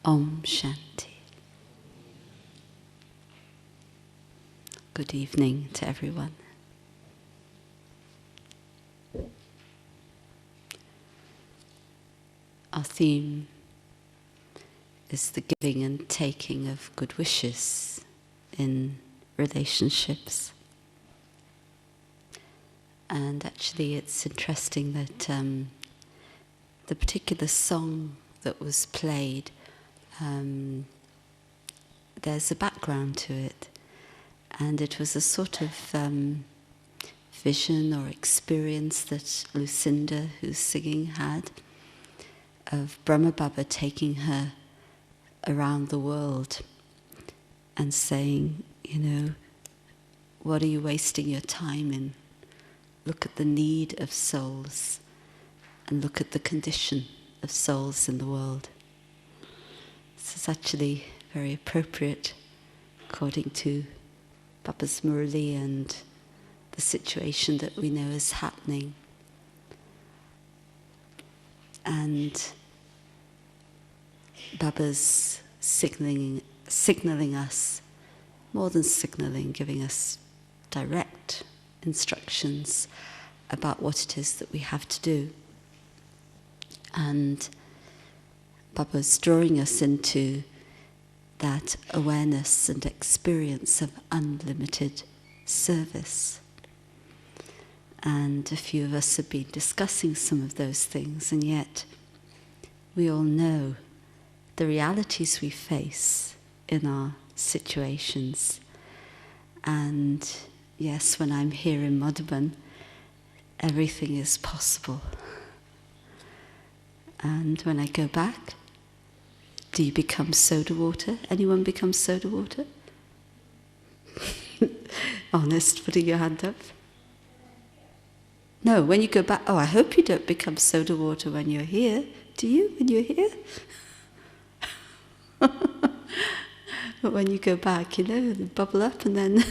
Om Shanti. Good evening to everyone. Our theme is the giving and taking of good wishes in relationships. And actually it's interesting that the particular song that was played, there's a background to it. And it was a sort of vision or experience that Lucinda, who's singing, had of Brahma Baba taking her around the world and saying, you know, what are you wasting your time in? Look at the need of souls and look at the condition of souls in the world. This is actually very appropriate according to Baba's Murli and the situation that we know is happening. And Baba's signaling us, more than signaling, giving us direct instructions about what it is that we have to do. And Baba's drawing us into that awareness and experience of unlimited service. And a few of us have been discussing some of those things, and yet we all know the realities we face in our situations. And yes, when I'm here in Madhuban, everything is possible. And when I go back, do you become soda water? Anyone become soda water? Honest, putting your hand up. No, when you go back, I hope you don't become soda water when you're here. Do you, when you're here? But when you go back, you know, bubble up and then...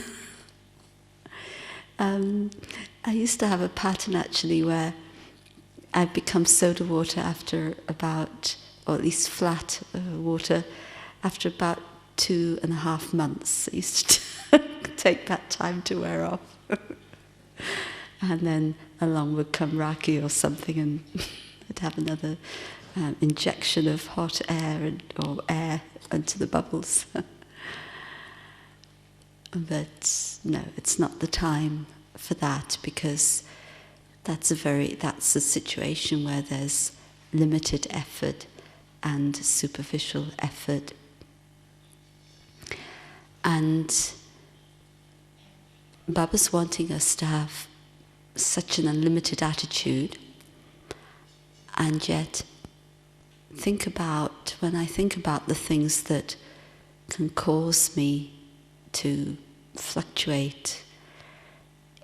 I used to have a pattern actually where I'd become soda water after about, or at least flat water, after about 2.5 months. It used to take that time to wear off. And then along would come Raki or something, and I'd have another injection of hot air or air into the bubbles. But no, it's not the time for that, because that's a situation where there's limited effort and superficial effort. And Baba's wanting us to have such an unlimited attitude, and yet when I think about the things that can cause me to fluctuate,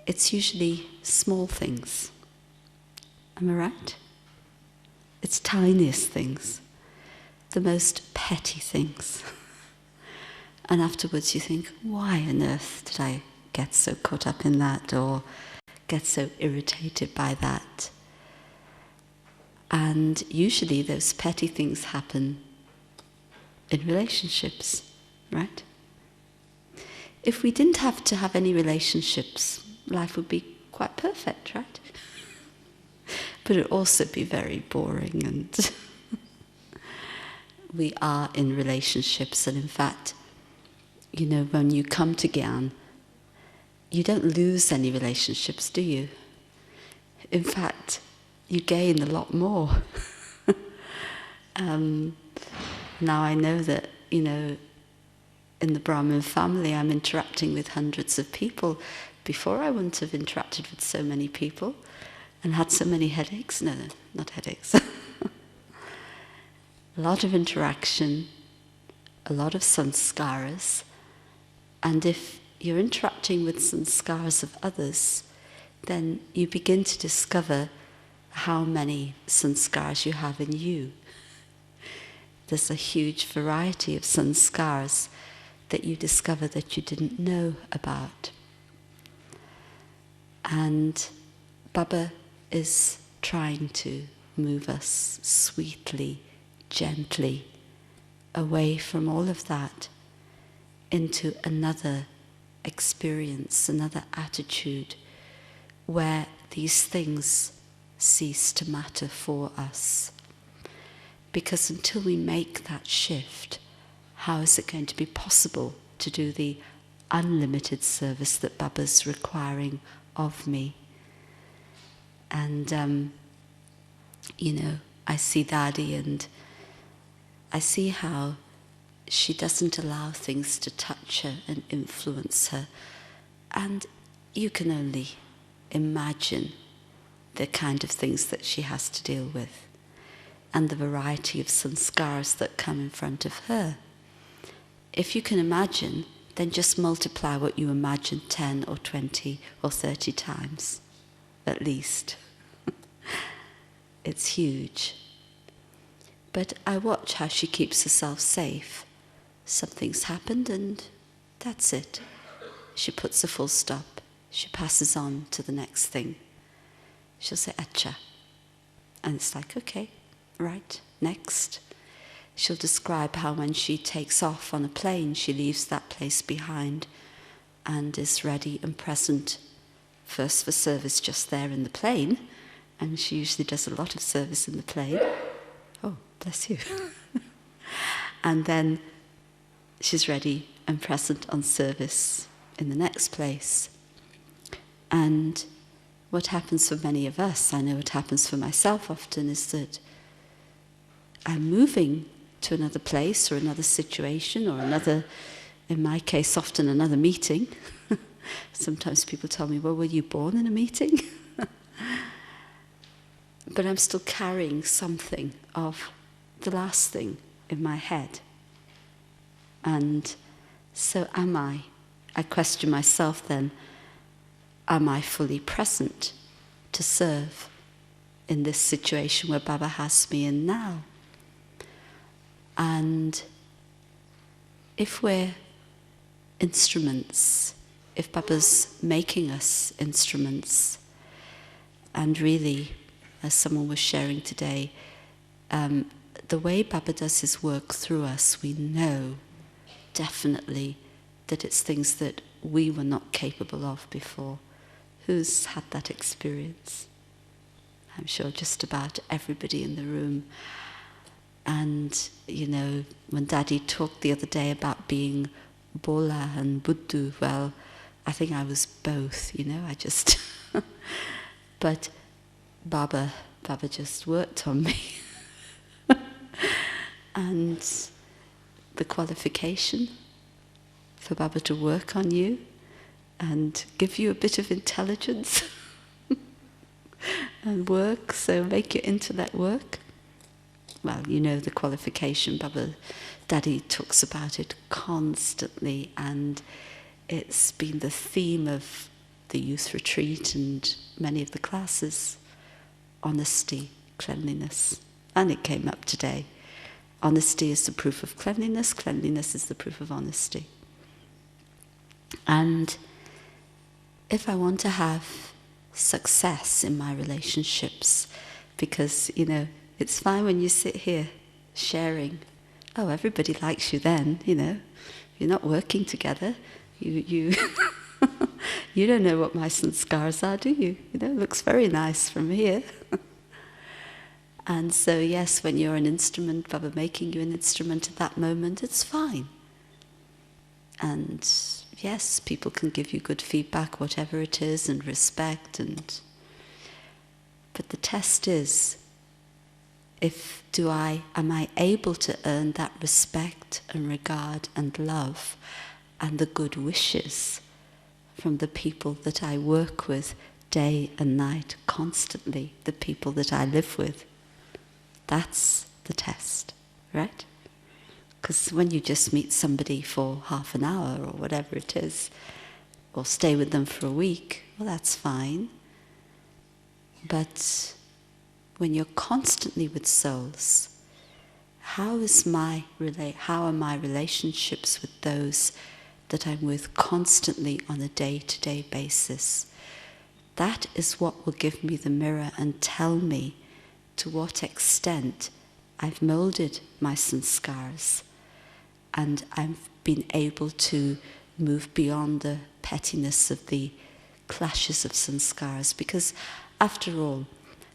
it's usually small things. Am I right? It's tiniest things, the most petty things. And afterwards you think, why on earth did I get so caught up in that or get so irritated by that? And usually those petty things happen in relationships, right? If we didn't have to have any relationships, life would be quite perfect, right? But it would also be very boring, and we are in relationships, and in fact, you know, when you come to Gyan, you don't lose any relationships, do you? In fact, you gain a lot more. Now I know that, you know, in the Brahmin family I'm interacting with hundreds of people. Before I wouldn't have interacted with so many people and had so many headaches. No, not headaches. A lot of interaction, a lot of sanskaras, and if you're interacting with sanskaras of others, then you begin to discover how many sanskaras you have in you. There's a huge variety of sanskaras that you discover that you didn't know about. And Baba is trying to move us sweetly, gently, away from all of that into another experience, another attitude, where these things cease to matter for us. Because until we make that shift, how is it going to be possible to do the unlimited service that Baba's requiring of me? And, I see Dadi, and I see how she doesn't allow things to touch her and influence her. And you can only imagine the kind of things that she has to deal with and the variety of sanskars that come in front of her. If you can imagine, then just multiply what you imagine 10 or 20 or 30 times, at least. It's huge. But I watch how she keeps herself safe. Something's happened and that's it. She puts a full stop. She passes on to the next thing. She'll say, Acha. And it's like, okay, right, next. She'll describe how when she takes off on a plane, she leaves that place behind and is ready and present, first for service just there in the plane, and she usually does a lot of service in the plane. Oh, bless you. And then she's ready and present on service in the next place. And what happens for many of us, I know what happens for myself often, is that I'm moving to another place or another situation or another, in my case, often another meeting. Sometimes people tell me, well, were you born in a meeting? But I'm still carrying something of the last thing in my head. And so am I? I question myself then, am I fully present to serve in this situation where Baba has me in now? And if we're instruments, if Baba's making us instruments, and really, as someone was sharing today, the way Baba does his work through us, we know definitely that it's things that we were not capable of before. Who's had that experience? I'm sure just about everybody in the room. And, when Daddy talked the other day about being Bola and Buddhu, well, I think I was both, I just... But Baba just worked on me. And the qualification for Baba to work on you and give you a bit of intelligence and work, so make your intellect work. Well, the qualification, Daddy talks about it constantly, and it's been the theme of the youth retreat and many of the classes. Honesty, cleanliness. And it came up today. Honesty is the proof of cleanliness, cleanliness is the proof of honesty. And if I want to have success in my relationships, because, it's fine when you sit here sharing. Oh, everybody likes you then, You're not working together. You you don't know what my sanskars are, do you? It looks very nice from here. And so, yes, when you're an instrument, Baba making you an instrument at that moment, it's fine. And yes, people can give you good feedback, whatever it is, and respect. But the test is, am I able to earn that respect and regard and love and the good wishes from the people that I work with day and night, constantly, the people that I live with? That's the test, right? Because when you just meet somebody for half an hour or whatever it is, or stay with them for a week, well, that's fine. But when you're constantly with souls, how are my relationships with those that I'm with constantly on a day-to-day basis? That is what will give me the mirror and tell me to what extent I've moulded my sanskars And I've been able to move beyond the pettiness of the clashes of sanskaras, because after all,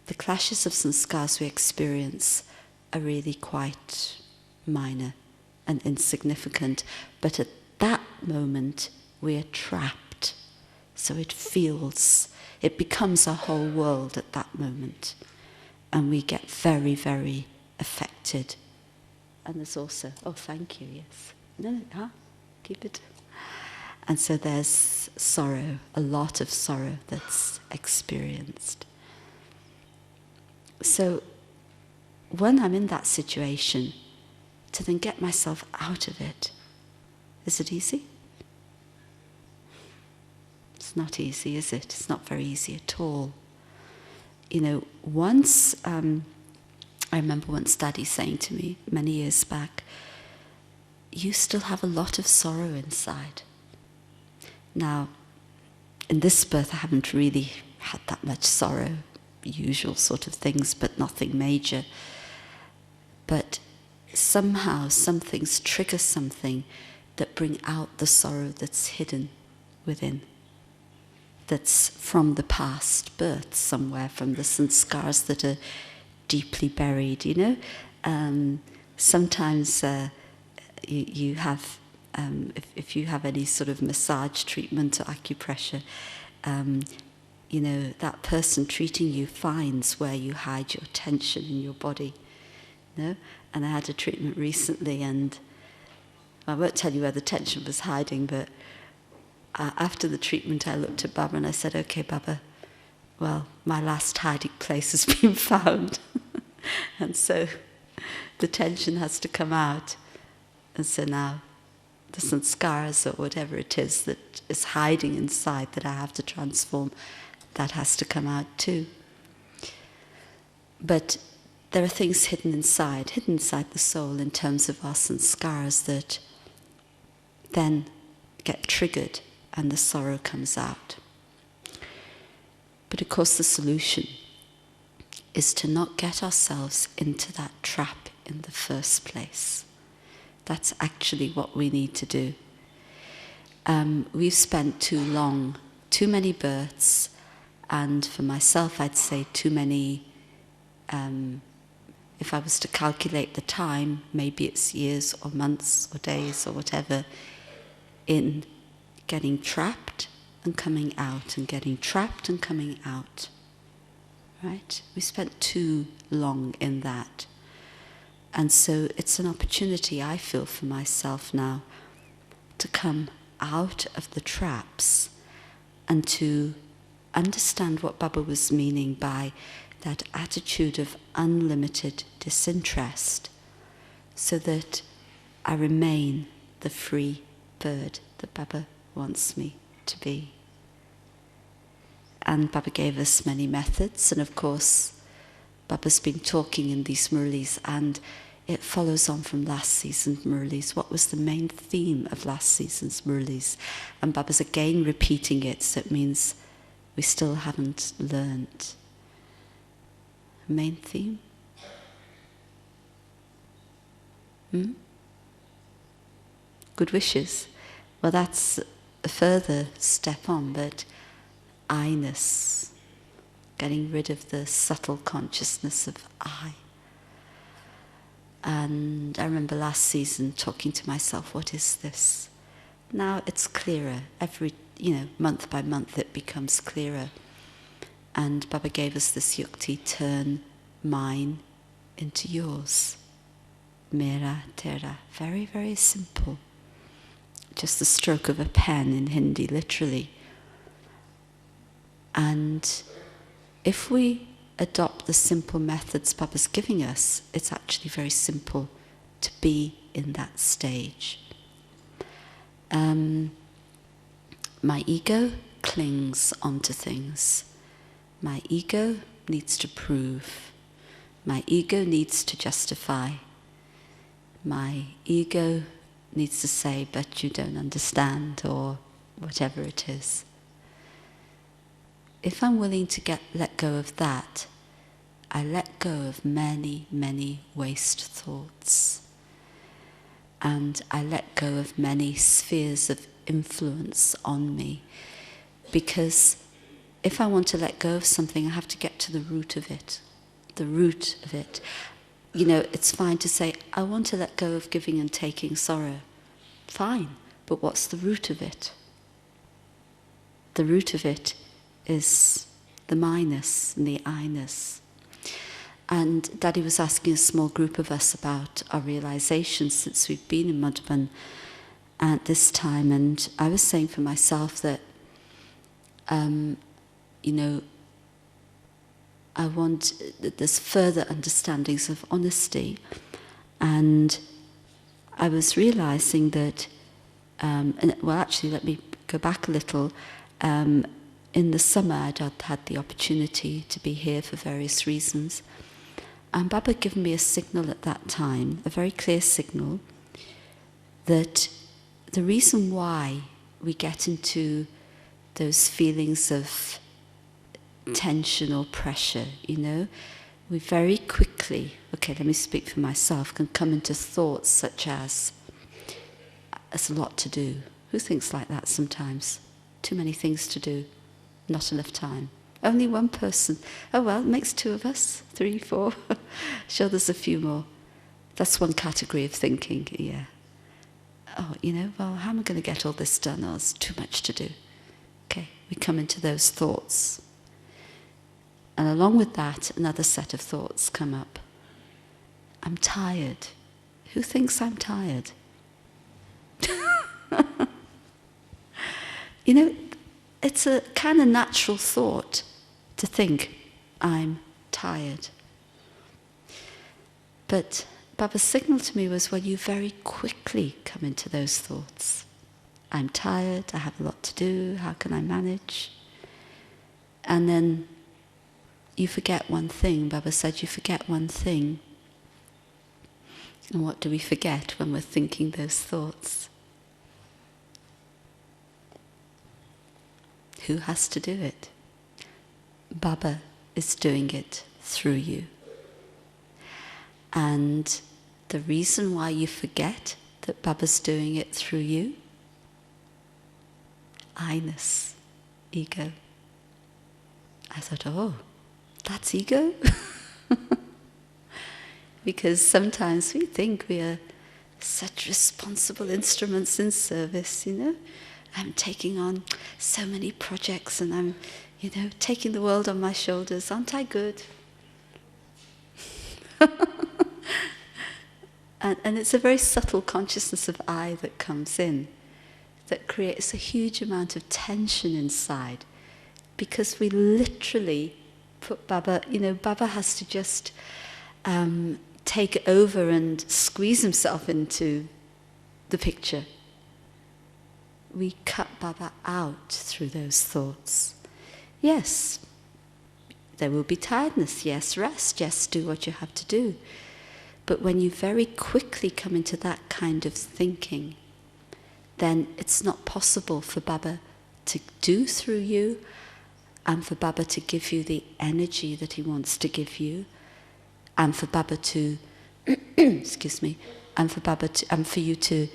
the clashes of sanskaras we experience are really quite minor and insignificant, but at that moment we are trapped. So it becomes a whole world at that moment, and we get very, very affected. And there's also, oh, thank you, yes. No, keep it. And so there's sorrow, a lot of sorrow that's experienced. So when I'm in that situation, to then get myself out of it, is it easy? It's not easy, is it? It's not very easy at all. You know, once, I remember once Daddy saying to me many years back, you still have a lot of sorrow inside. Now, in this birth I haven't really had that much sorrow, usual sort of things, but nothing major. But somehow some things trigger something that bring out the sorrow that's hidden within, that's from the past birth somewhere, from the sanskars that are deeply buried, you know. Sometimes you have, if you have any sort of massage treatment or acupressure, you know, that person treating you finds where you hide your tension in your body. You know? And I had a treatment recently, and I won't tell you where the tension was hiding, but after the treatment I looked at Baba and I said, okay, Baba, well, my last hiding place has been found. And so the tension has to come out. And so now the sanskaras or whatever it is that is hiding inside that I have to transform, that has to come out too. But there are things hidden inside the soul in terms of our sanskaras that then get triggered and the sorrow comes out. But of course the solution is to not get ourselves into that trap in the first place. That's actually what we need to do. We've spent too many births, and for myself I'd say too many, if I was to calculate the time, maybe it's years or months or days or whatever, in getting trapped and coming out and getting trapped and coming out. Right? We spent too long in that. And so it's an opportunity, I feel, for myself now to come out of the traps and to understand what Baba was meaning by that attitude of unlimited disinterest, so that I remain the free bird that Baba wants me to be. And Baba gave us many methods, and of course Baba's been talking in these Murlis, and it follows on from last season's Murlis. What was the main theme of last season's Murlis? And Baba's again repeating it, so it means we still haven't learnt. Main theme? Good wishes. Well, that's a further step on, but I-ness, getting rid of the subtle consciousness of I. And I remember last season talking to myself, what is this? Now it's clearer. Every, month by month it becomes clearer. And Baba gave us this yukti, turn mine into yours. Mera tera. Very, very simple. Just the stroke of a pen in Hindi, literally. And if we adopt the simple methods Baba's giving us, it's actually very simple to be in that stage. My ego clings onto things. My ego needs to prove. My ego needs to justify. My ego needs to say, but you don't understand, or whatever it is. If I'm willing to let go of that, I let go of many, many waste thoughts. and I let go of many spheres of influence on me. Because if I want to let go of something, I have to get to the root of it. The root of it. You know, it's fine to say, I want to let go of giving and taking sorrow. Fine, but what's the root of it? The root of it is the minus and the I-ness. And Daddy was asking a small group of us about our realizations since we've been in Madhuban at this time, and I was saying for myself that, you know, I want that there's further understandings of honesty, and I was realizing that, well, actually, let me go back a little. In the summer, I'd had the opportunity to be here for various reasons. And Baba had given me a signal at that time, a very clear signal, that the reason why we get into those feelings of tension or pressure, you know, we very quickly, okay, let me speak for myself, can come into thoughts such as, there's a lot to do. Who thinks like that sometimes? Too many things to do, not enough time. Only one person. Oh well, it makes two of us, 3, 4. Sure, there's a few more. That's one category of thinking, yeah. Oh, you know, well, how am I going to get all this done? Oh, there's too much to do. Okay, we come into those thoughts. And along with that, another set of thoughts come up. I'm tired. Who thinks I'm tired? You know, it's a kind of natural thought to think, I'm tired. But Baba's signal to me was, well, you very quickly come into those thoughts. I'm tired, I have a lot to do, how can I manage? And then you forget one thing. Baba said you forget one thing. And what do we forget when we're thinking those thoughts? Who has to do it? Baba is doing it through you. And the reason why you forget that Baba's doing it through you? I-ness, ego. I thought, oh, that's ego? Because sometimes we think we are such responsible instruments in service, you know. I'm taking on so many projects and I'm, you know, taking the world on my shoulders. Aren't I good? and it's a very subtle consciousness of I that comes in, that creates a huge amount of tension inside, because we literally put Baba, you know, Baba has to just take over and squeeze himself into the picture. We cut Baba out through those thoughts. Yes, there will be tiredness. Yes, rest. Yes, do what you have to do. But when you very quickly come into that kind of thinking, then it's not possible for Baba to do through you, and for Baba to give you the energy that he wants to give you, and for Baba to, excuse me, and for Baba to, and for you to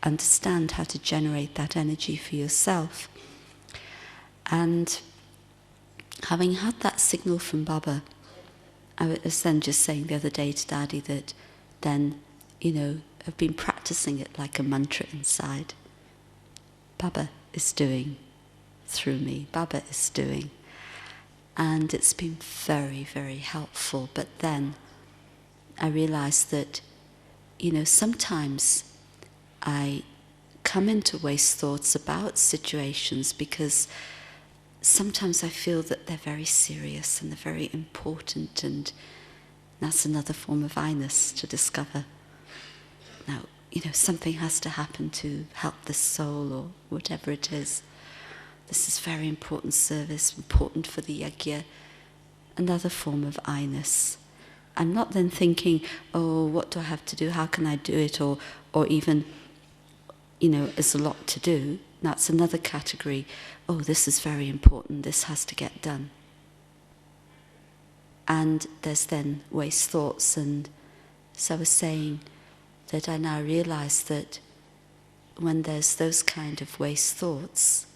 understand how to generate that energy for yourself. And having had that signal from Baba, I was then just saying the other day to Daddy that then, you know, I've been practicing it like a mantra inside. Baba is doing through me. Baba is doing. And it's been very, very helpful. But then I realized that, you know, sometimes I come into waste thoughts about situations because sometimes I feel that they're very serious and they're very important, and that's another form of I-ness to discover. Now, you know, something has to happen to help this soul or whatever it is. This is very important service, important for the yajna, another form of I-ness. I'm not then thinking, oh, what do I have to do? How can I do it? Or even, you know, there's a lot to do. That's another category. Oh, this is very important. This has to get done. And there's then waste thoughts. And so I was saying that I now realize that when there's those kind of waste thoughts,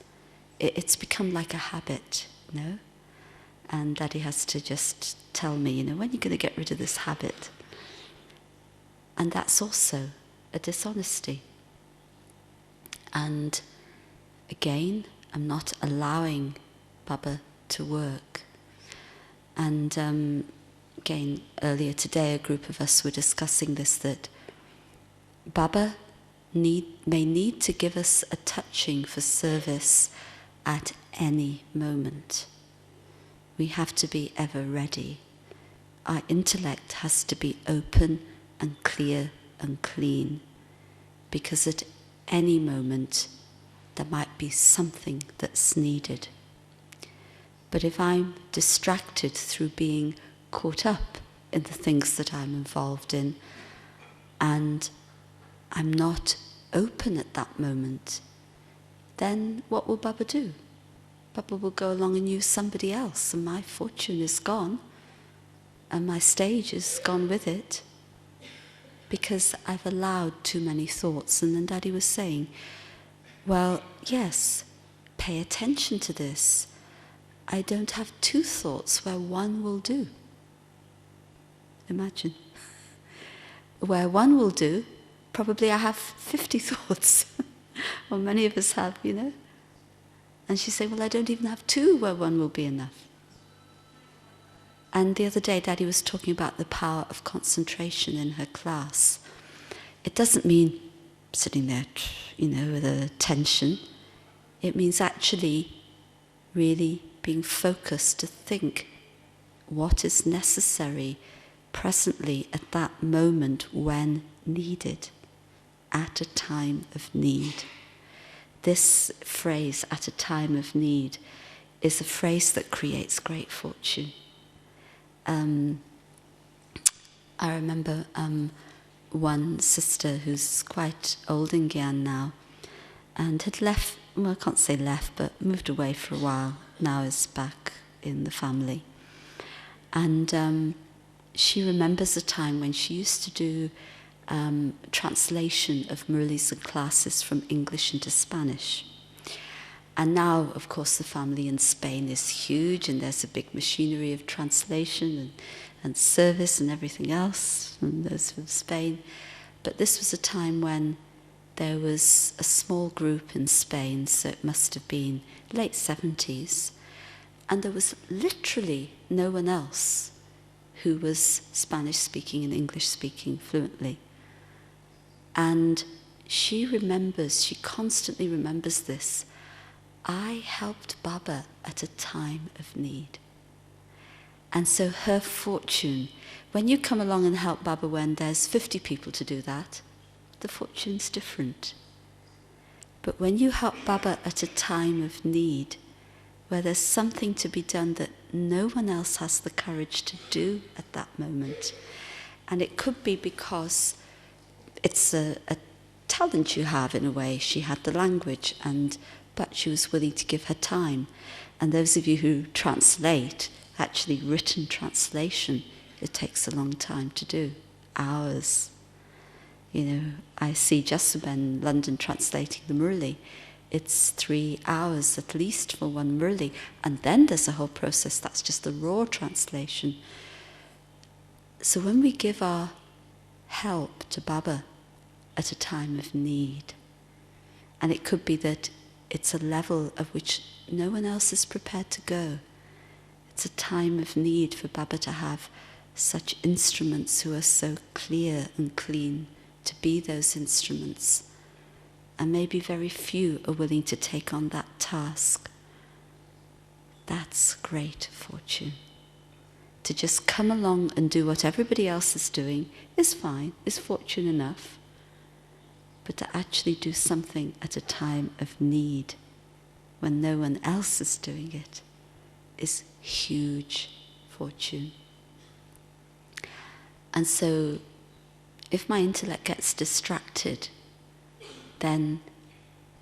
it's become like a habit, you know? And Daddy has to just tell me, when are you going to get rid of this habit? And that's also a dishonesty. And again, I'm not allowing Baba to work. And again, earlier today, a group of us were discussing this, that Baba may need to give us a touching for service at any moment. We have to be ever ready. Our intellect has to be open and clear and clean, because at any moment there might be something that's needed. But if I'm distracted through being caught up in the things that I'm involved in, and I'm not open at that moment, then what will Baba do? Baba will go along and use somebody else, and my fortune is gone, and my stage is gone with it, because I've allowed too many thoughts. And then Daddy was saying, well, yes, pay attention to this. I don't have two thoughts where one will do. Imagine. Where one will do, probably I have 50 thoughts. Or many of us have, And she said, well, I don't even have two where one will be enough. And the other day, Daddy was talking about the power of concentration in her class. It doesn't mean sitting there, with a tension. It means actually really being focused to think what is necessary presently at that moment when needed, at a time of need. This phrase, at a time of need, is a phrase that creates great fortune. I remember one sister who's quite old in Gyan now, and had left, well, I can't say left, but moved away for a while, now is back in the family. And she remembers a time when she used to do translation of Murlis and classes from English into Spanish. And now, of course, the family in Spain is huge, and there's a big machinery of translation and service and everything else, and those from Spain. But this was a time when there was a small group in Spain, so it must have been late 70s, and there was literally no one else who was Spanish-speaking and English-speaking fluently. And she constantly remembers this. I helped Baba at a time of need. And so her fortune, when you come along and help Baba when there's 50 people to do that, the fortune's different. But when you help Baba at a time of need, where there's something to be done that no one else has the courage to do at that moment, and it could be because it's a talent you have in a way. She had the language, but she was willing to give her time. And those of you who translate, actually written translation, it takes a long time to do, hours. I see Jasubah in London translating the Murli. It's 3 hours at least for one Murli. And then there's a whole process, that's just the raw translation. So when we give our help to Baba at a time of need, and it could be that it's a level of which no one else is prepared to go. It's a time of need for Baba to have such instruments who are so clear and clean, to be those instruments. And maybe very few are willing to take on that task. That's great fortune. To just come along and do what everybody else is doing is fine, is fortune enough. But to actually do something at a time of need, when no one else is doing it, is huge fortune. And so, if my intellect gets distracted, then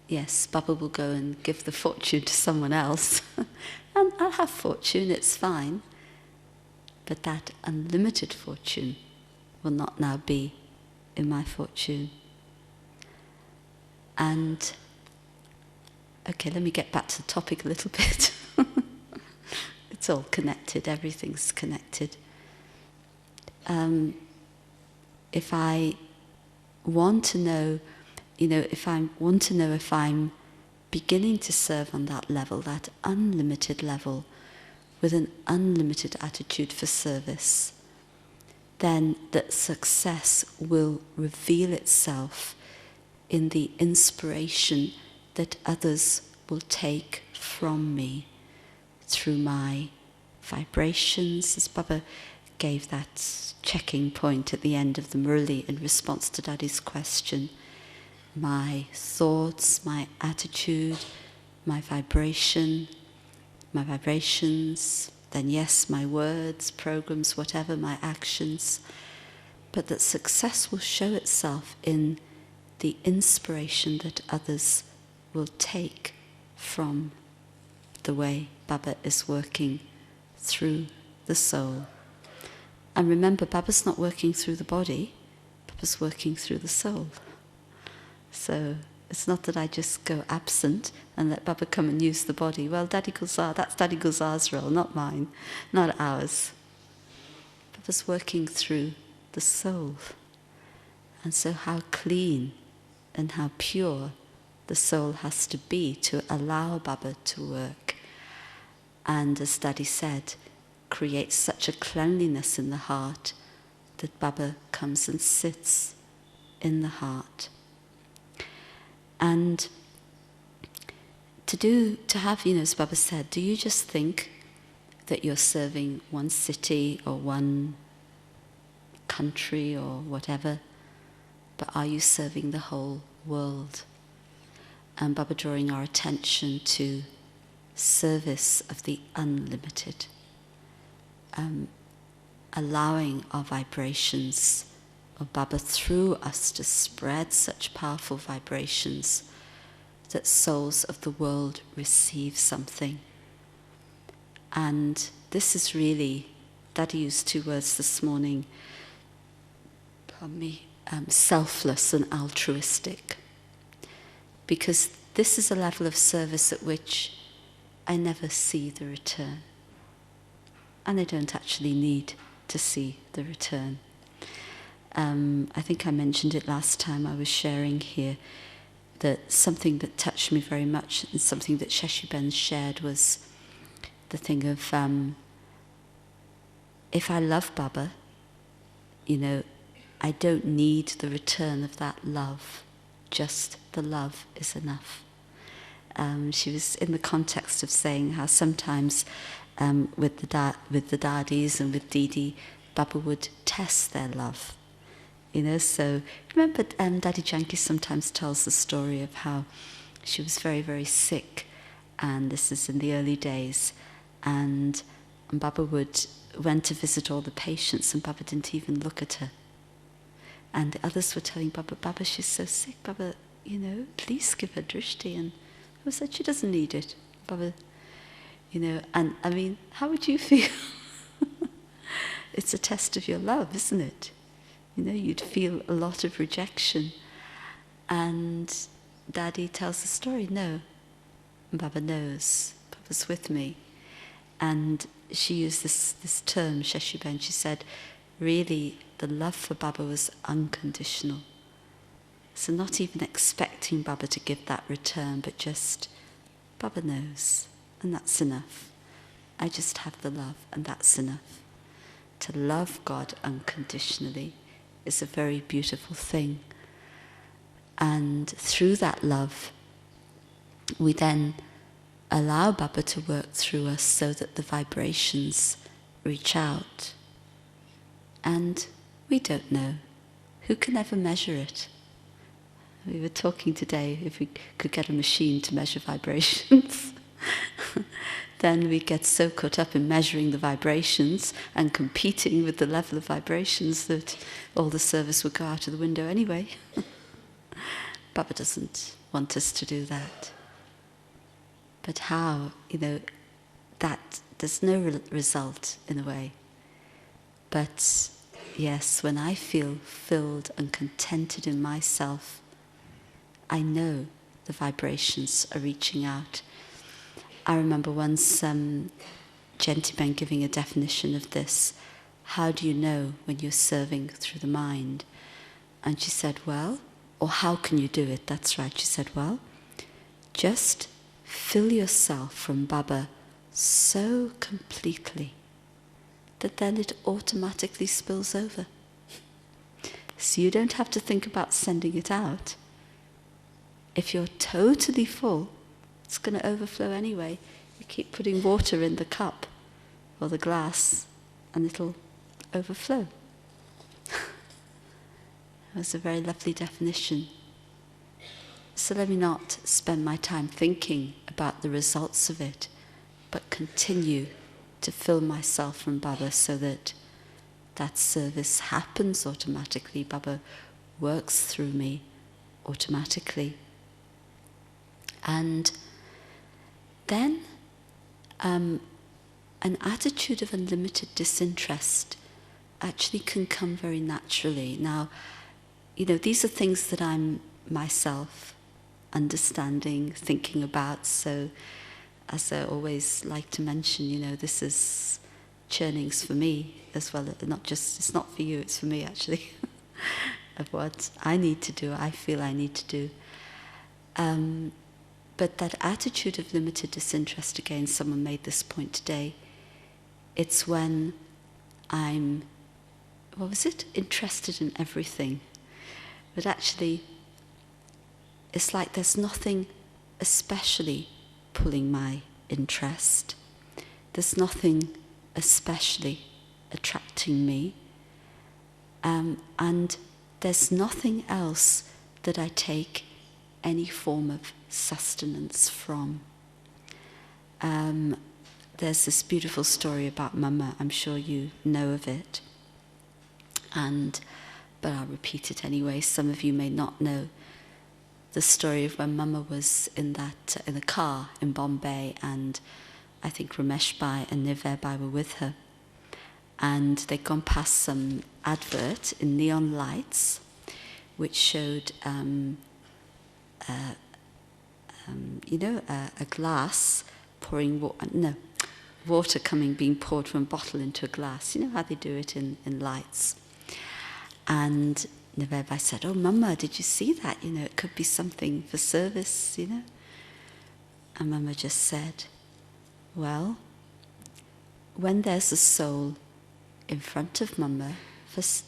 yes, Baba will go and give the fortune to someone else. And I'll have fortune, it's fine. But that unlimited fortune will not now be in my fortune. And, okay, let me get back to the topic a little bit. It's all connected, everything's connected. If I want to know, if I'm beginning to serve on that level, that unlimited level, with an unlimited attitude for service, then that success will reveal itself in the inspiration that others will take from me through my vibrations, as Baba gave that checking point at the end of the Murli in response to Daddy's question. My thoughts, my attitude, my vibrations, then yes, my words, programs, whatever, my actions. But that success will show itself in the inspiration that others will take from the way Baba is working through the soul. And remember, Baba's not working through the body, Baba's working through the soul. So it's not that I just go absent and let Baba come and use the body. Well, Daddy Gulzar, that's Daddy Gulzar's role, not mine, not ours. Baba's working through the soul. And so how clean and how pure the soul has to be to allow Baba to work. And as Daddy said, create such a cleanliness in the heart that Baba comes and sits in the heart. And to have, as Baba said, do you just think that you're serving one city or one country or whatever, but are you serving the whole world? And Baba drawing our attention to service of the unlimited, allowing our vibrations of Baba through us to spread such powerful vibrations that souls of the world receive something. And this is really, Daddy used 2 words this morning, selfless and altruistic. Because this is a level of service at which I never see the return. And I don't actually need to see the return. I think I mentioned it last time I was sharing here, that something that touched me very much and something that Sheshiben shared was the thing of, if I love Baba, I don't need the return of that love. Just the love is enough. She was in the context of saying how sometimes with the daddies and with Didi, Baba would test their love. So remember Daddy Janki sometimes tells the story of how she was very, very sick, and this is in the early days, and Baba went to visit all the patients, and Baba didn't even look at her. And the others were telling Baba, Baba, she's so sick, Baba, please give her drishti. And Baba said, she doesn't need it. Baba, and I mean, how would you feel? It's a test of your love, isn't it? You'd feel a lot of rejection. And Daddy tells the story, no, Baba knows, Baba's with me. And she used this term, Sheshiben, she said, really, the love for Baba was unconditional. So not even expecting Baba to give that return, but just, Baba knows, and that's enough. I just have the love, and that's enough. To love God unconditionally is a very beautiful thing. And through that love, we then allow Baba to work through us so that the vibrations reach out. And we don't know. Who can ever measure it? We were talking today, if we could get a machine to measure vibrations, then we get so caught up in measuring the vibrations and competing with the level of vibrations that all the service would go out of the window anyway. Baba doesn't want us to do that. But how, that there's no result in a way. But yes, when I feel filled and contented in myself, I know the vibrations are reaching out. I remember once Gentleman giving a definition of this. How do you know when you're serving through the mind? And she said, well, or how can you do it? That's right. She said, well, just fill yourself from Baba so completely that then it automatically spills over. So you don't have to think about sending it out. If you're totally full, it's going to overflow anyway. You keep putting water in the cup or the glass and it'll overflow. That was a very lovely definition. So let me not spend my time thinking about the results of it, but continue to fill myself from Baba so that that service happens automatically. Baba works through me automatically. And then an attitude of unlimited disinterest actually can come very naturally. Now, these are things that I'm myself understanding, thinking about. So, as I always like to mention, this is churnings for me as well. It's not for you, it's for me actually, of what I need to do, I feel I need to do. But that attitude of limited disinterest, again, someone made this point today, it's when I'm, interested in everything. But actually, it's like there's nothing especially pulling my interest. There's nothing especially attracting me. And there's nothing else that I take any form of sustenance from. There's this beautiful story about Mama. I'm sure you know of it. But I'll repeat it anyway. Some of you may not know the story of when Mama was in a car in Bombay, and I think Ramesh Bhai and Niver Bhai were with her. And they'd gone past some advert in neon lights, which showed a glass pouring water being poured from a bottle into a glass. You know how they do it in lights. And Niver Bhai said, "Oh, Mama, did you see that? It could be something for service, And Mama just said, well, when there's a soul in front of Mama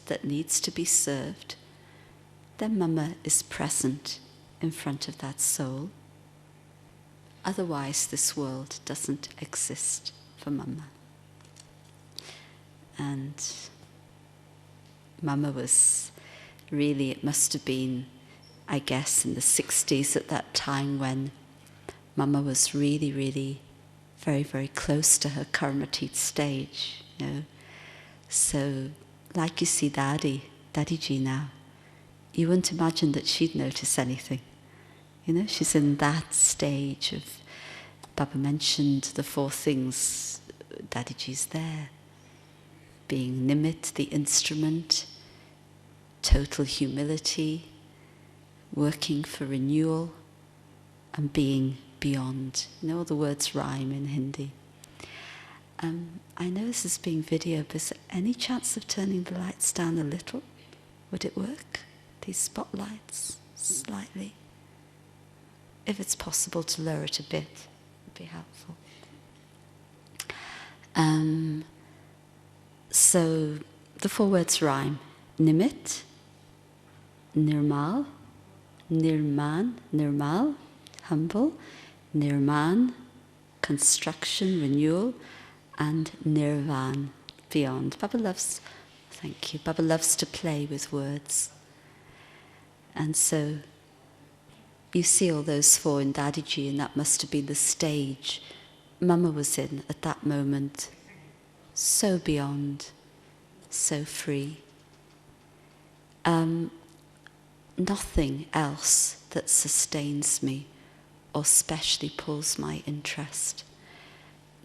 that needs to be served, then Mama is present in front of that soul. Otherwise, this world doesn't exist for Mama." And Mama was really, it must have been, I guess, in the 60s at that time when Mama was really, really very, very close to her Karmatit stage, So, like you see Daddy-ji now, you wouldn't imagine that she'd notice anything. She's in that stage of, Baba mentioned the 4 things, Daddy-ji's there. Being Nimit, the instrument, total humility, working for renewal, and being beyond. All the words rhyme in Hindi. I know this is being videoed, but is there any chance of turning the lights down a little? Would it work? These spotlights, slightly. If it's possible to lower it a bit, it would be helpful. So the 4 words rhyme. Nimit, Nirmal, Nirman, Nirmal, humble, Nirman, construction, renewal, and Nirvan, beyond. Baba loves to play with words. And so you see all those 4 in Dadiji, and that must have been the stage Mama was in at that moment. So beyond, so free. Nothing else that sustains me or specially pulls my interest.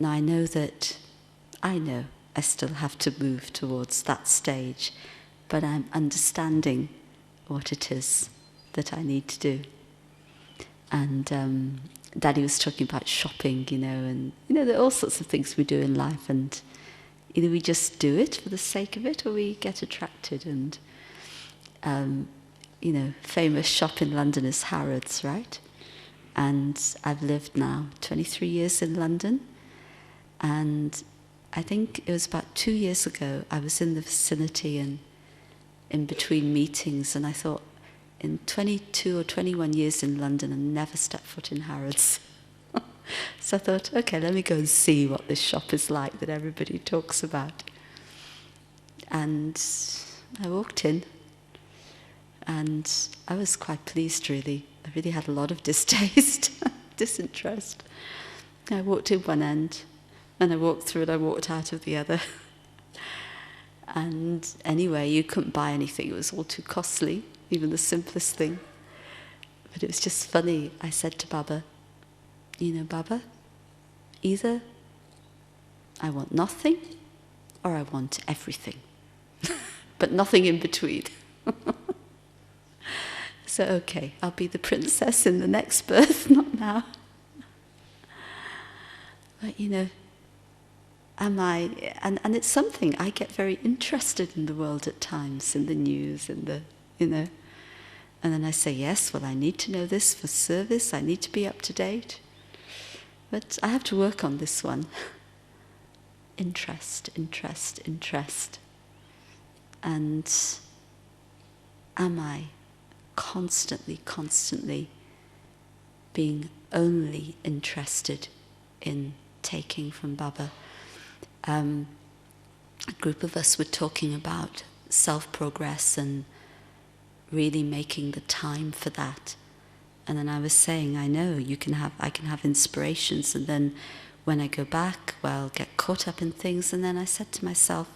Now I know I still have to move towards that stage, but I'm understanding what it is that I need to do. And Daddy was talking about shopping, and there are all sorts of things we do in life, and either we just do it for the sake of it, or we get attracted. And famous shop in London is Harrods, right? And I've lived now 23 years in London, and I think it was about 2 years ago I was in the vicinity and in between meetings, and I thought, in 22 or 21 years in London, I never stepped foot in Harrods. So I thought, okay, let me go and see what this shop is like that everybody talks about. And I walked in, and I was quite pleased, really. I really had a lot of distaste, disinterest. I walked in one end, and I walked through and I walked out of the other. And anyway, you couldn't buy anything. It was all too costly, even the simplest thing. But it was just funny. I said to Baba, Baba, either I want nothing or I want everything, but nothing in between. So, okay, I'll be the princess in the next birth, not now. But, am I, and it's something, I get very interested in the world at times, in the news, and then I say, yes, well, I need to know this for service, I need to be up to date. But I have to work on this one. Interest. And am I constantly being only interested in taking from Baba? A group of us were talking about self-progress and really making the time for that. And then I was saying, I know I can have inspirations, and then when I go back, well, get caught up in things. And then I said to myself,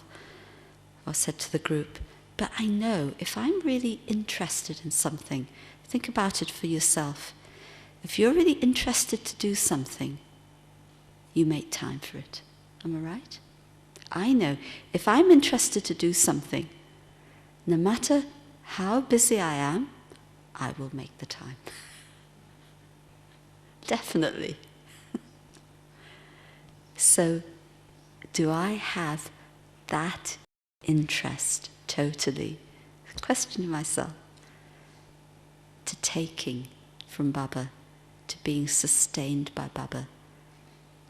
or said to the group, but I know if I'm really interested in something, think about it for yourself. If you're really interested to do something, you make time for it. Am I right? I know if I'm interested to do something, no matter how busy I am, I will make the time. Definitely. So, do I have that interest totally? Questioning myself. To taking from Baba, to being sustained by Baba,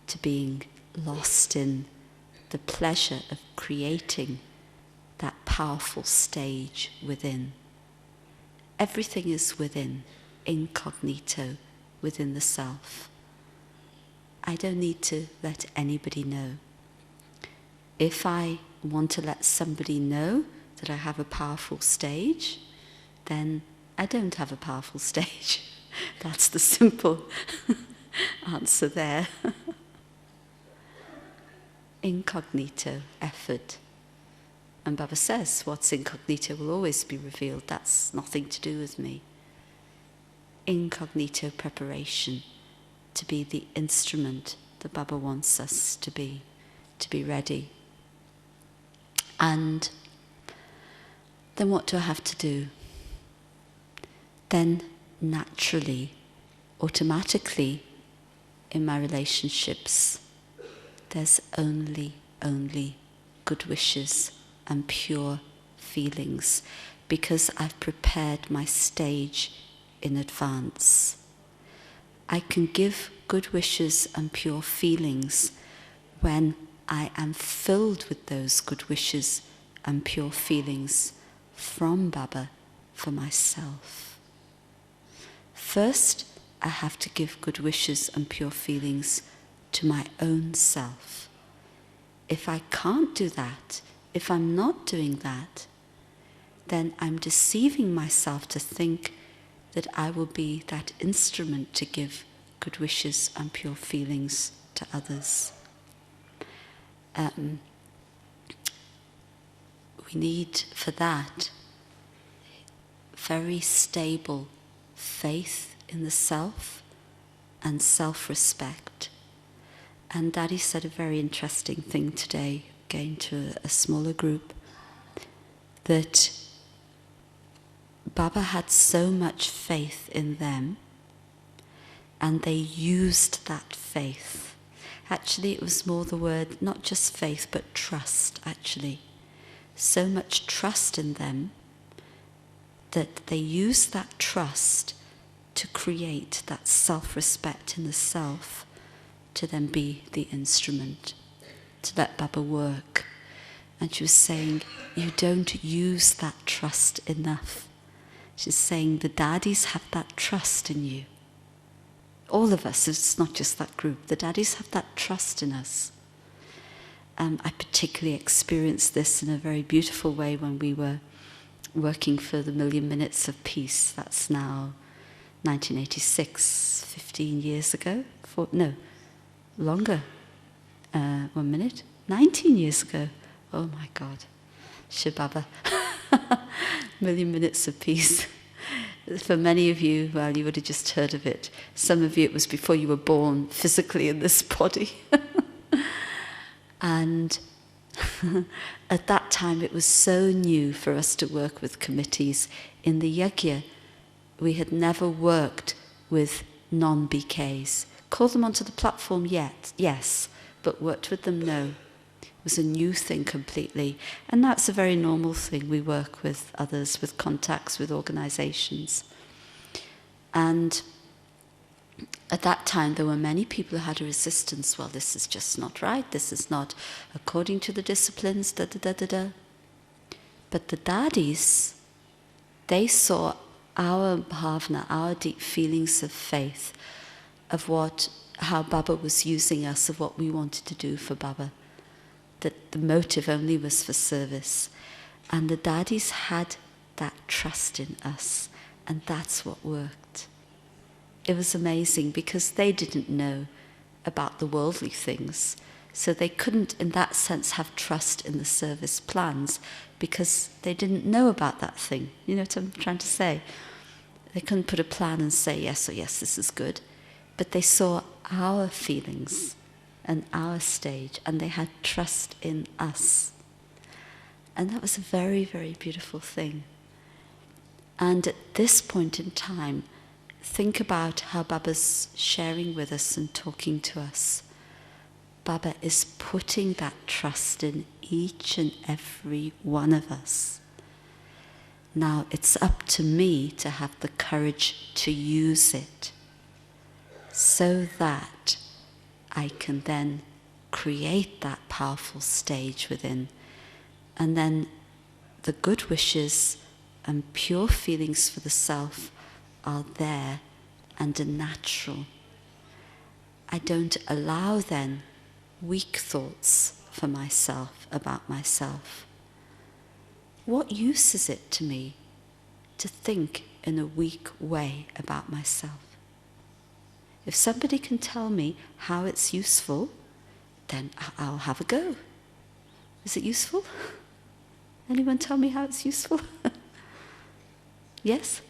to being lost in the pleasure of creating that powerful stage within. Everything is within, incognito, within the self. I don't need to let anybody know. If I want to let somebody know that I have a powerful stage, then I don't have a powerful stage. That's the simple answer there. Incognito, effort. And Baba says, what's incognito will always be revealed. That's nothing to do with me. Incognito preparation, to be the instrument that Baba wants us to be ready. And then what do I have to do? Then naturally, automatically, in my relationships, there's only good wishes and pure feelings, because I've prepared my stage in advance. I can give good wishes and pure feelings when I am filled with those good wishes and pure feelings from Baba for myself. First, I have to give good wishes and pure feelings to my own self. If I can't do that, if I'm not doing that, then I'm deceiving myself to think that I will be that instrument to give good wishes and pure feelings to others. We need for that very stable faith in the self and self-respect. And Daddy said a very interesting thing today again to a smaller group, that Baba had so much faith in them, and they used that faith. Actually, it was more the word, not just faith, but trust, actually. So much trust in them that they used that trust to create that self-respect in the self, to then be the instrument, to let Baba work. And she was saying, you don't use that trust enough. She's saying the daddies have that trust in you. All of us, it's not just that group, the daddies have that trust in us. I particularly experienced this in a very beautiful way when we were working for the Million Minutes of Peace. That's now 1986, 15 years ago. Longer. 1 minute. 19 years ago. Oh my God. Shibaba. Million Minutes of Peace. For many of you, well, you would have just heard of it. Some of you, it was before you were born physically in this body. And at that time, it was so new for us to work with committees. In the Yajna, we had never worked with non-BKs. Called them onto the platform yet, yes, but worked with them, no. It was a new thing completely. And that's a very normal thing. We work with others, with contacts, with organizations. And at that time, there were many people who had a resistance. Well, this is just not right. This is not according to the disciplines, da-da-da-da-da. But the daddies, they saw our bhavna, our deep feelings of faith, of how Baba was using us, of what we wanted to do for Baba. That the motive only was for service. And the daddies had that trust in us, and that's what worked. It was amazing because they didn't know about the worldly things, so they couldn't in that sense have trust in the service plans because they didn't know about that thing. You know what I'm trying to say? They couldn't put a plan and say yes or yes, this is good, but they saw our feelings and our stage, and they had trust in us. And that was a very, very beautiful thing. And at this point in time, think about how Baba's sharing with us and talking to us. Baba is putting that trust in each and every one of us. Now it's up to me to have the courage to use it so that I can then create that powerful stage within. And then the good wishes and pure feelings for the self are there and are natural. I don't allow then weak thoughts for myself, about myself. What use is it to me to think in a weak way about myself? If somebody can tell me how it's useful, then I'll have a go. Is it useful? Anyone tell me how it's useful? Yes?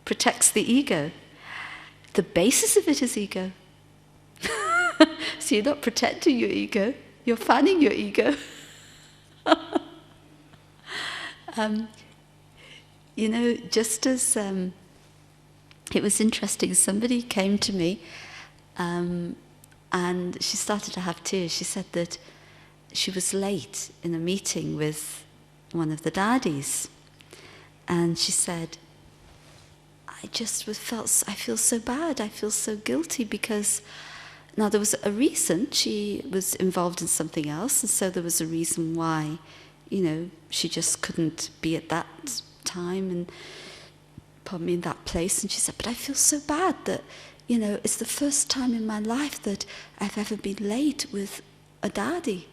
Protects the ego. The basis of it is ego. So you're not protecting your ego, you're fanning your ego. You know, just as it was interesting, somebody came to me and she started to have tears. She said that she was late in a meeting with one of the daddies, and she said, I feel so bad, I feel so guilty because now there was a reason. She was involved in something else, and so there was a reason why, you know, she just couldn't be at that time and pardon me, in that place. And she said, but I feel so bad that, you know, it's the first time in my life that I've ever been late with a daddy.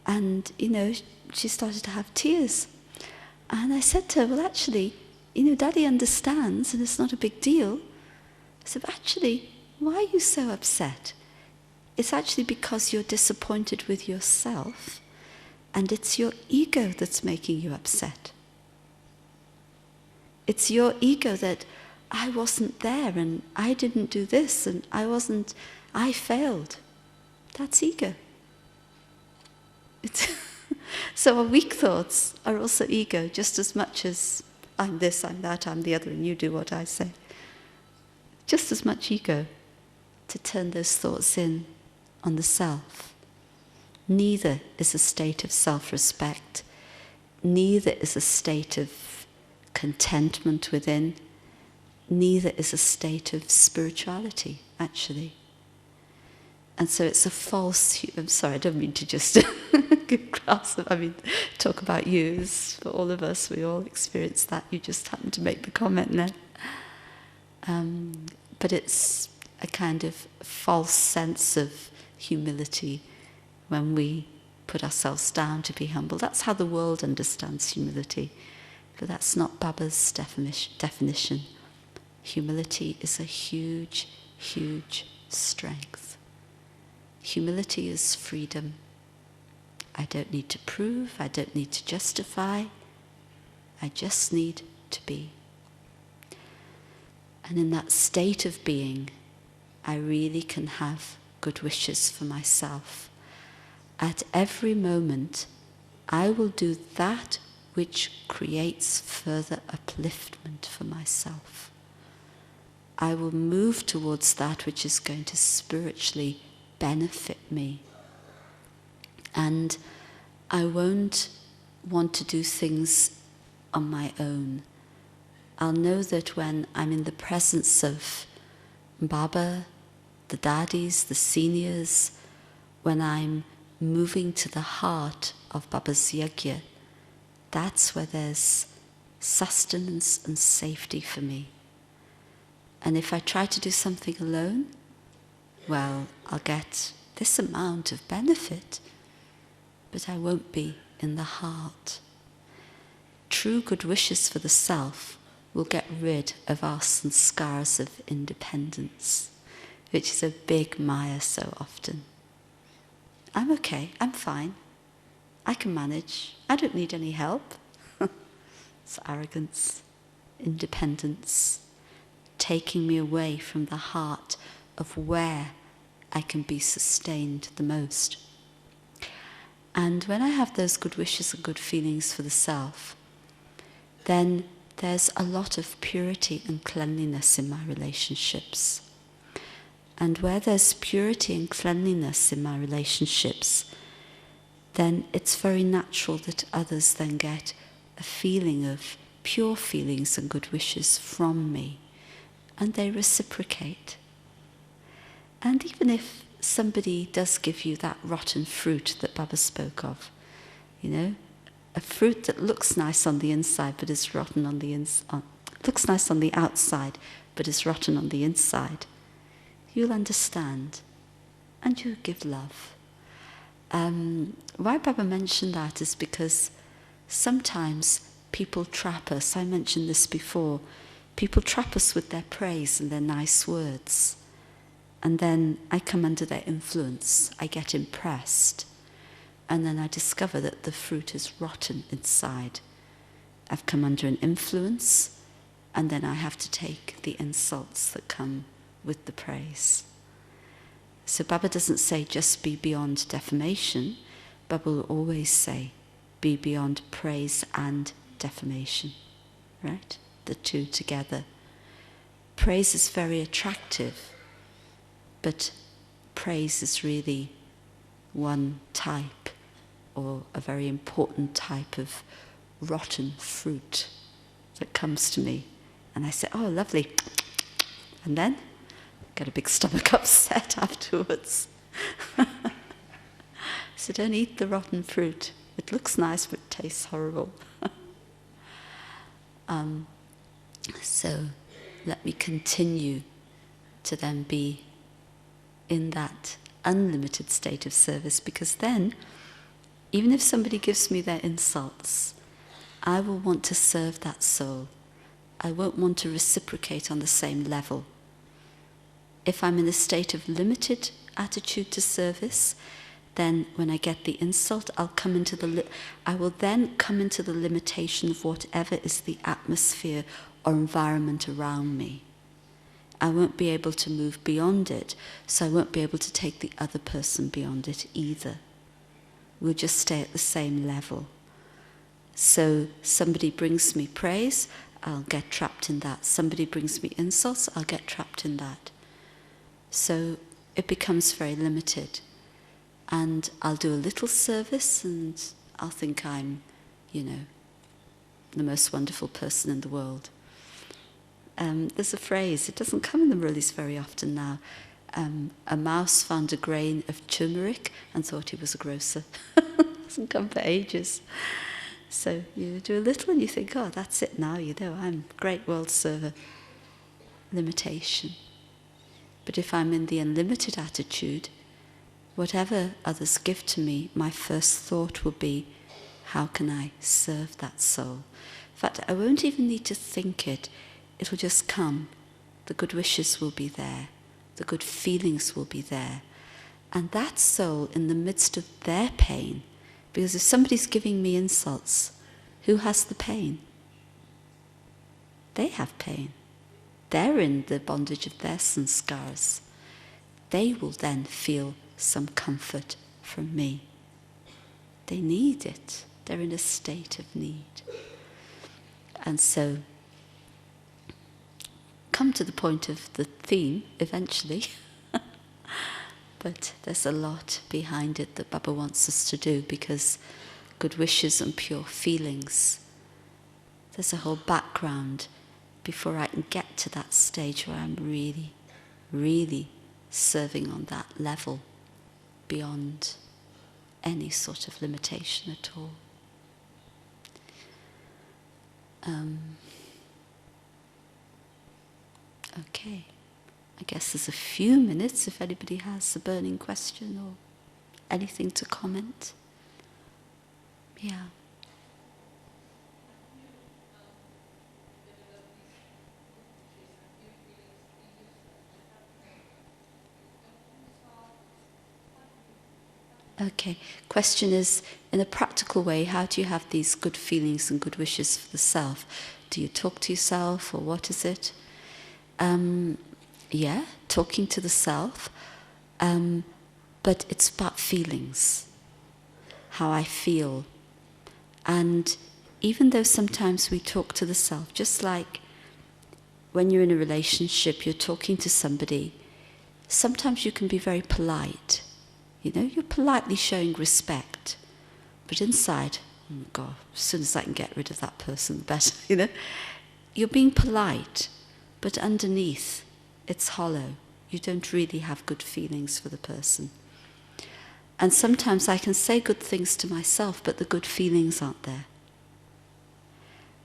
And, you know, she started to have tears. And I said to her, well, actually, you know, Daddy understands and it's not a big deal. I said, but actually, why are you so upset? It's actually because you're disappointed with yourself, and it's your ego that's making you upset. It's your ego that I wasn't there and I didn't do this and I failed. That's ego. So our weak thoughts are also ego, just as much as I'm this, I'm that, I'm the other, and you do what I say. Just as much ego to turn those thoughts in on the self. Neither is a state of self-respect. Neither is a state of contentment within. Neither is a state of spirituality, actually. And so it's a false... I'm sorry, I don't mean to just talk about you. It's for all of us, we all experience that. You just happen to make the comment there. But it's a kind of false sense of humility when we put ourselves down to be humble. That's how the world understands humility. But that's not Baba's definition. Humility is a huge, huge strength. Humility is freedom. I don't need to prove, I don't need to justify, I just need to be. And in that state of being, I really can have good wishes for myself. At every moment, I will do that which creates further upliftment for myself. I will move towards that which is going to spiritually benefit me. And I won't want to do things on my own. I'll know that when I'm in the presence of Baba, the daddies, the seniors, when I'm moving to the heart of Baba's yajna, that's where there's sustenance and safety for me. And if I try to do something alone, well, I'll get this amount of benefit, but I won't be in the heart. True good wishes for the self will get rid of our sanskars of independence, which is a big maya so often. I'm okay, I'm fine, I can manage, I don't need any help. It's arrogance, independence, taking me away from the heart of where I can be sustained the most. And when I have those good wishes and good feelings for the self, then there's a lot of purity and cleanliness in my relationships. And where there's purity and cleanliness in my relationships, then it's very natural that others then get a feeling of pure feelings and good wishes from me, and they reciprocate. And even if somebody does give you that rotten fruit that Baba spoke of, a fruit that looks nice on the inside but is rotten on the inside, looks nice on the outside but is rotten on the inside, you'll understand and you give love. Why Baba mentioned that is because sometimes people trap us. I mentioned this before. People trap us with their praise and their nice words. And then I come under their influence, I get impressed, and then I discover that the fruit is rotten inside. I've come under an influence, and then I have to take the insults that come with the praise. So Baba doesn't say just be beyond defamation. Baba will always say be beyond praise and defamation, right? The two together. Praise is very attractive, but praise is really one type, or a very important type of rotten fruit that comes to me. And I say, oh, lovely. And then get a big stomach upset afterwards. So don't eat the rotten fruit. It looks nice, but it tastes horrible. So let me continue to then be in that unlimited state of service, because then, even if somebody gives me their insults, I will want to serve that soul. I won't want to reciprocate on the same level. If I'm in a state of limited attitude to service, then when I get the insult, I will then come into the limitation of whatever is the atmosphere or environment around me. I won't be able to move beyond it, so I won't be able to take the other person beyond it either. we'll just stay at the same level. So somebody brings me praise, I'll get trapped in that. Somebody brings me insults, I'll get trapped in that. So it becomes very limited. And I'll do a little service and I'll think I'm, the most wonderful person in the world. There's a phrase, it doesn't come in the Murlis very often now. A mouse found a grain of turmeric and thought he was a grocer. Doesn't come for ages. So you do a little and you think, oh, that's it now, I'm a great world server. Limitation. But if I'm in the unlimited attitude, whatever others give to me, my first thought will be, how can I serve that soul? In fact, I won't even need to think it. It'll just come. The good wishes will be there. The good feelings will be there. And that soul, in the midst of their pain, because if somebody's giving me insults, who has the pain? They have pain. They're in the bondage of their sanskars. They will then feel some comfort from me. They need it. They're in a state of need. And so, come to the point of the theme eventually. But there's a lot behind it that Baba wants us to do, because good wishes and pure feelings, there's a whole background before I can get to that stage where I'm really, really serving on that level beyond any sort of limitation at all. Okay. I guess there's a few minutes if anybody has a burning question or anything to comment. Yeah. Okay. Question is, in a practical way, how do you have these good feelings and good wishes for the self? Do you talk to yourself, or what is it? Yeah, talking to the self, but it's about feelings, how I feel. And even though sometimes we talk to the self, just like when you're in a relationship, you're talking to somebody, sometimes you can be very polite. You're politely showing respect, but inside, oh God, as soon as I can get rid of that person, the better, You're being polite, but underneath, it's hollow. You don't really have good feelings for the person. And sometimes I can say good things to myself, but the good feelings aren't there.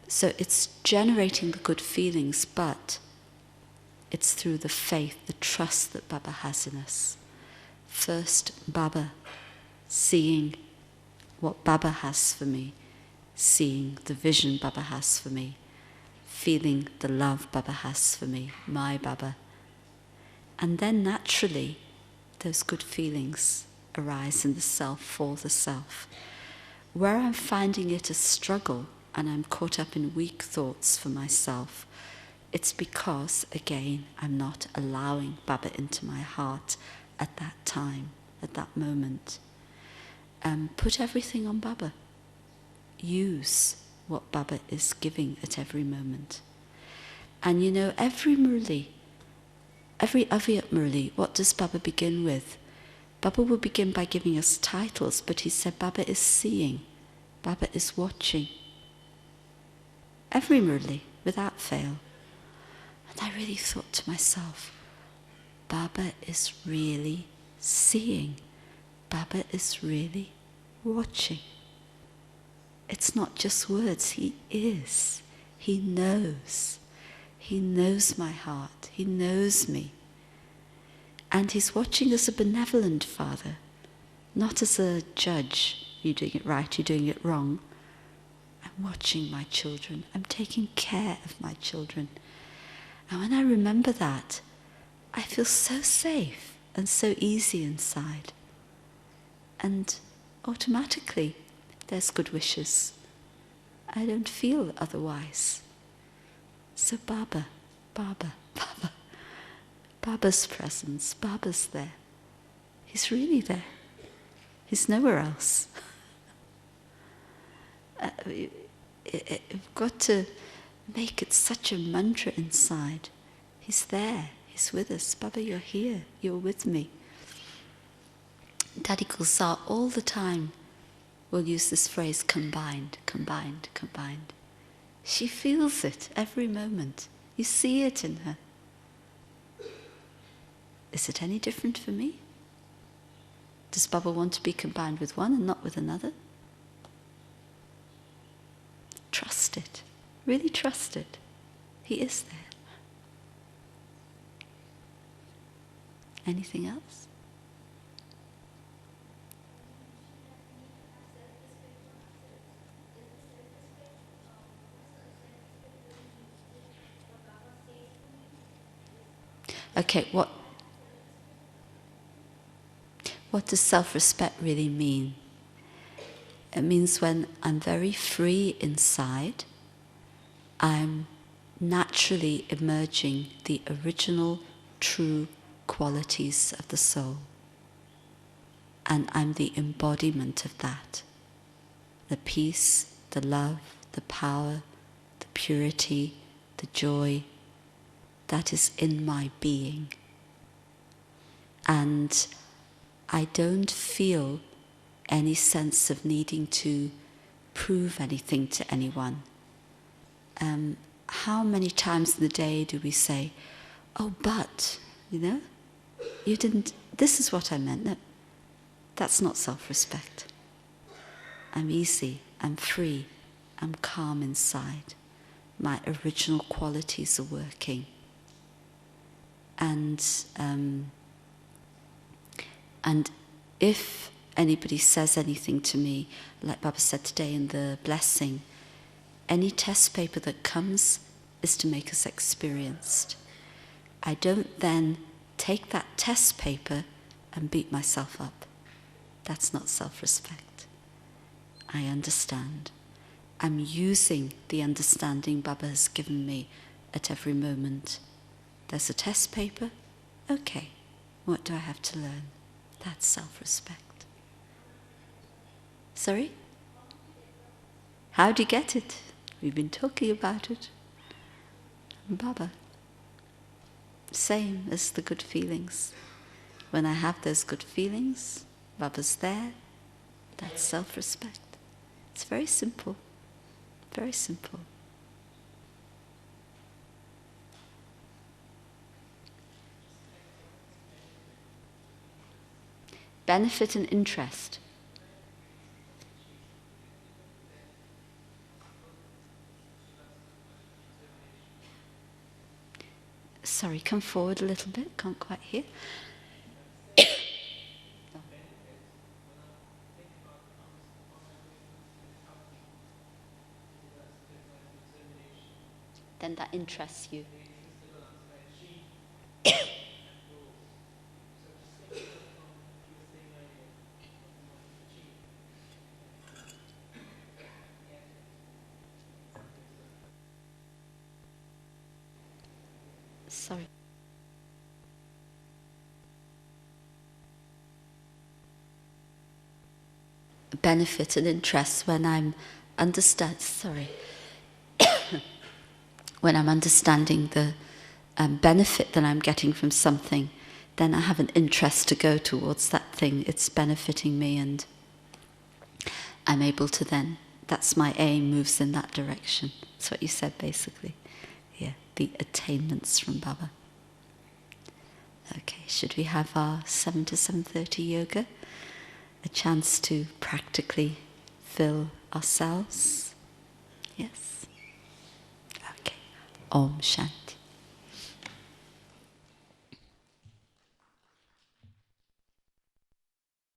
So it's generating the good feelings, but it's through the faith, the trust that Baba has in us. First, Baba, seeing what Baba has for me, seeing the vision Baba has for me, feeling the love Baba has for me, my Baba. And then naturally, those good feelings arise in the self for the self. Where I'm finding it a struggle and I'm caught up in weak thoughts for myself, it's because, again, I'm not allowing Baba into my heart at that time, at that moment. Put everything on Baba. Use what Baba is giving at every moment. And every Murli, every Avyat Murli, what does Baba begin with? Baba will begin by giving us titles, but he said Baba is seeing, Baba is watching. Every Murli, without fail. And I really thought to myself, Baba is really seeing. Baba is really watching. It's not just words, he is. He knows. He knows my heart. He knows me. And he's watching as a benevolent father, not as a judge. You're doing it right, you're doing it wrong. I'm watching my children. I'm taking care of my children. And when I remember that, I feel so safe and so easy inside. And automatically, there's good wishes. I don't feel otherwise. So Baba, Baba, Baba. Baba's presence, Baba's there. He's really there. He's nowhere else. We've got to make it such a mantra inside. He's there, he's with us. Baba, you're here, you're with me. Daddy Gulzar all the time will use this phrase, combined, combined, combined. She feels it every moment. You see it in her. Is it any different for me? Does Baba want to be combined with one and not with another? Trust it. Really trust it. He is there. Anything else? Okay, what does self-respect really mean? It means when I'm very free inside, I'm naturally emerging the original true qualities of the soul. And I'm the embodiment of that. The peace, the love, the power, the purity, the joy, that is in my being. And I don't feel any sense of needing to prove anything to anyone. How many times in the day do we say, oh, but, you didn't, this is what I meant. No, that's not self-respect. I'm easy, I'm free, I'm calm inside. My original qualities are working. And if anybody says anything to me, like Baba said today in the blessing, any test paper that comes is to make us experienced. I don't then take that test paper and beat myself up. That's not self-respect. I understand. I'm using the understanding Baba has given me at every moment. There's a test paper. Okay, what do I have to learn? That's self-respect. Sorry? How do you get it? We've been talking about it. Baba. Same as the good feelings. When I have those good feelings, Baba's there. That's self-respect. It's very simple. Very simple. Benefit and interest. Sorry, come forward a little bit, can't quite hear. Then that interests you. Sorry. Benefit and interest when I'm when I'm understanding the benefit that I'm getting from something, then I have an interest to go towards that thing. It's benefiting me, and I'm able to then, that's my aim, moves in that direction. That's what you said, basically. Yeah, the attainments from Baba. Okay, should we have our 7 to 7:30 yoga? A chance to practically fill ourselves? Yes? Okay. Om Shanti.